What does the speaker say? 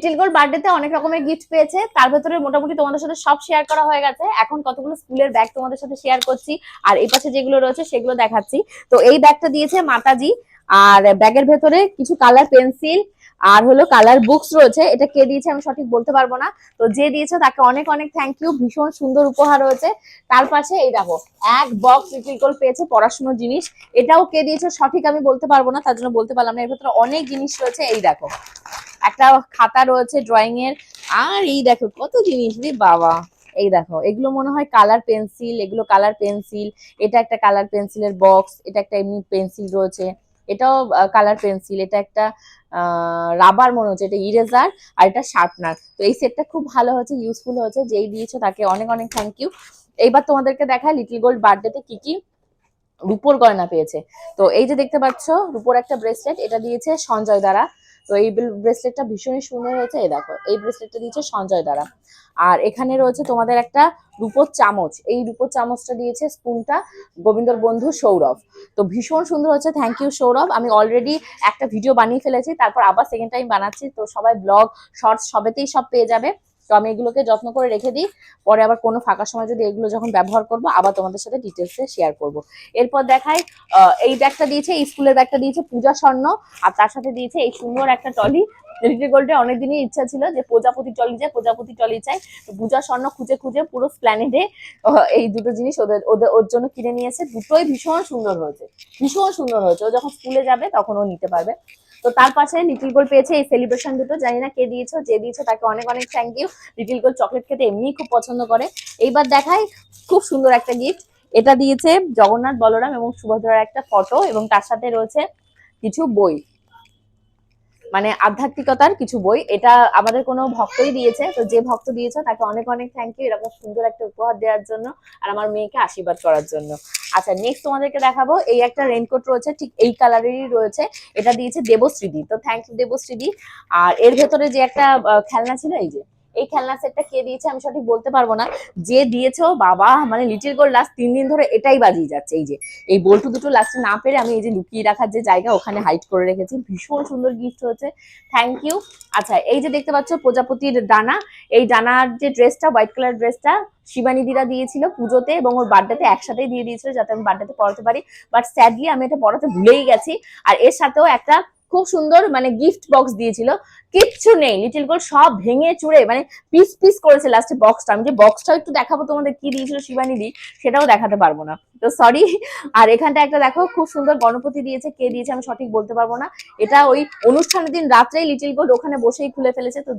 Little gold বার্থডেতে অনেক রকমের গিফট পেয়েছে, তার ভেতরে মোটামুটি তোমাদের সাথে সব শেয়ার করা হয়ে গেছে। এখন কতগুলো স্কুলের ব্যাগ তোমাদের সাথে শেয়ার করছি, আর এই পাশে যেগুলো রয়েছে সেগুলো দেখাচ্ছি। তো এই ব্যাগটা দিয়েছে মাতাজি, আর ব্যাগের ভেতরে কিছু কালার পেন্সিল আর হলো কালার বুকস রয়েছে। এটা কে দিয়েছে আমি সঠিক বলতে পারবো না, তো যে দিয়েছে তাকে অনেক অনেক থ্যাংক ইউ। ভীষণ সুন্দর উপহার রয়েছে। তার পাশে এই দেখো এক বক্স লিটল গোল্ড পেয়েছে পড়াশোনার জিনিস। এটাও কে দিয়েছে সঠিক আমি বলতে পারবো না, তার জন্য বলতে পারলাম না। এর ভেতরে অনেক জিনিস রয়েছে। এই দেখো একটা খাতা রয়েছে ড্রয়িং এর, আর এই দেখো কত জিনিস রে বাবা। এই দেখো এগুলো মনে হয় কালার পেন্সিল, এগুলো কালার পেন্সিল। এটা একটা কালার পেন্সিলের বক্স, এটা একটা এমনি পেন্সিল রয়েছে, এটাও কালার পেন্সিল। এটা একটা রাবার মনে হচ্ছে, এটা ইরেজার, আর এটা শার্পনার। তো এই সেটটা খুব ভালো হয়েছে, ইউজফুল হয়েছে। যেই দিয়েছো তাকে অনেক অনেক থ্যাংক ইউ। এইবার তোমাদেরকে দেখায় লিটল গোল্ড বার্থডেতে কি কি রূপোর গয়না পেয়েছে। তো এই যে দেখতে পাচ্ছ রূপোর একটা ব্রেসলেট, এটা দিয়েছে সঞ্জয় দ্বারা। তো এই ব্রেসলেটটা ভীষণই সুন্দর হয়েছে। এই দেখো এই ব্রেসলেটটা দিয়েছে সঞ্জয় দ্বারা। আর এখানে রয়েছে তোমাদের একটা রূপোর চামচ, এই রূপোর চামচটা দিয়েছে স্পুনটা গোবিন্দর বন্ধু সৌরভ। তো ভীষণ সুন্দর হচ্ছে, থ্যাংক ইউ সৌরভ। আমি অলরেডি একটা ভিডিও বানিয়ে ফেলেছি, তারপর আবার সেকেন্ড টাইম বানাচ্ছি। তো সবাই ব্লগ শর্টস সবেতেই সব পেয়ে যাবে। তো আমি এগুলোকে যত্ন করে রেখে দিই, পরে আবার কোনো ফাঁকা সময় যদি এগুলো যখন ব্যবহার করবো আবার তোমাদের সাথে ডিটেলসে শেয়ার করব। এরপর দেখাই এই ব্যাগটা দিয়েছে, এই স্কুলের ব্যাগটা দিয়েছে পূজা স্বর্ণ, আর তার সাথে দিয়েছে এই সুন্দর একটা টলি। লিটল গোল্ডের অনেকদিনই ইচ্ছা ছিল যে প্রজাপতি টলি চাই, প্রজাপতি টলি চাই। তো পূজা স্বর্ণ খুঁজে খুঁজে পুরো প্ল্যানেটে এই দুটো জিনিস ওদের ওদের ওর জন্য কিনে নিয়েছে। দুটোই ভীষণ সুন্দর হয়েছে, ভীষণ সুন্দর হয়েছে। ও যখন স্কুলে যাবে তখন ও নিতে পারবে। তো তার পাশে লিটল গোল্ড পেয়েছে এই সেলিব্রেশন দুটো, জানি না কে দিয়েছো, যে দিয়েছো তাকে অনেক অনেক thank you. Little gold chocolate খেতে এমনিই খুব পছন্দ করে। এইবার দেখাই খুব সুন্দর একটা গিফট। এটা দিয়েছে জগন্নাথ বলরাম এবং সুভদ্রার একটা ফটো, এবং তার সাথে রয়েছে কিছু বই, মানে আধ্যাত্মিকতার কিছু বই। এটা আমাদের কোনো ভক্তই দিয়েছে। তো যে ভক্ত দিয়েছে তাকে অনেক অনেক থ্যাংক ইউ এরকম সুন্দর একটা উপহার দেওয়ার জন্য, আর আমার মেয়েকে আশীর্বাদ করার জন্য। আচ্ছা নেক্সট তোমাদেরকে দেখাবো এই একটা রেনকোট রয়েছে, ঠিক এই কালারেরই রয়েছে। এটা দিয়েছে দেবশ্রীদি, তো থ্যাংক ইউ দেবশ্রীদি। আর এর ভেতরে যে একটা খেলনা ছিল, এই যে এই খেলনা সেটটা কে দিয়েছে আমি সঠিক বলতে পারবো না। যে দিয়েছো বাবা, মানে লিটল গোল্ড লাস্ট 3 দিন ধরে এটাই বাজিয়ে যাচ্ছে। এই যে এই বল্টু দুটো লাস্টে না পেরে আমি এই যে লুকিয়ে রাখার যে জায়গা ওখানে হাইড করে রেখেছি। ভীষণ সুন্দর গিফট হয়েছে, থ্যাংক ইউ। আচ্ছা এই যে দেখতে পাচ্ছ প্রজাপতির ডানা, এই ডানার যে ড্রেসটা হোয়াইট কালার ড্রেসটা শিবানীদিরা দিয়েছিল পুজোতে এবং ওর বার্থডেতে একসাথেই দিয়ে দিয়েছিল যাতে আমি বার্থডেতে পড়াতে পারি। বাট স্যাডলি আমি এটা পড়াতে ভুলেই গেছি। আর এর সাথেও একটা খুব সুন্দর মানে গিফট বক্স দিয়েছিল, কিচ্ছু নেই। লিটল গোল্ড সব ভেঙে চুড়ে মানে পিস পিস করেছে লাস্টে বক্সটা। আমি যে বক্সটা একটু দেখাবো তোমাদের কি দিয়েছিল শিবানীদি, সেটাও দেখাতে পারবো না, তো সরি। আর এখানটা একটা দেখো খুব সুন্দর গণপতি দিয়েছে, কে দিয়েছে আমি সঠিক বলতে পারবো না। এটা ওই অনুষ্ঠানের দিন রাত্রেই লিটল গোল্ড ওখানে বসেই খুলে ফেলেছে। তো